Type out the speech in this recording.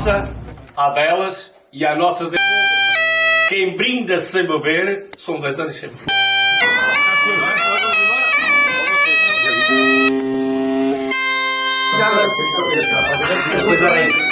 nossa, há delas e a nossa de... Quem brinda sem beber são 10 anos sem f... Coisa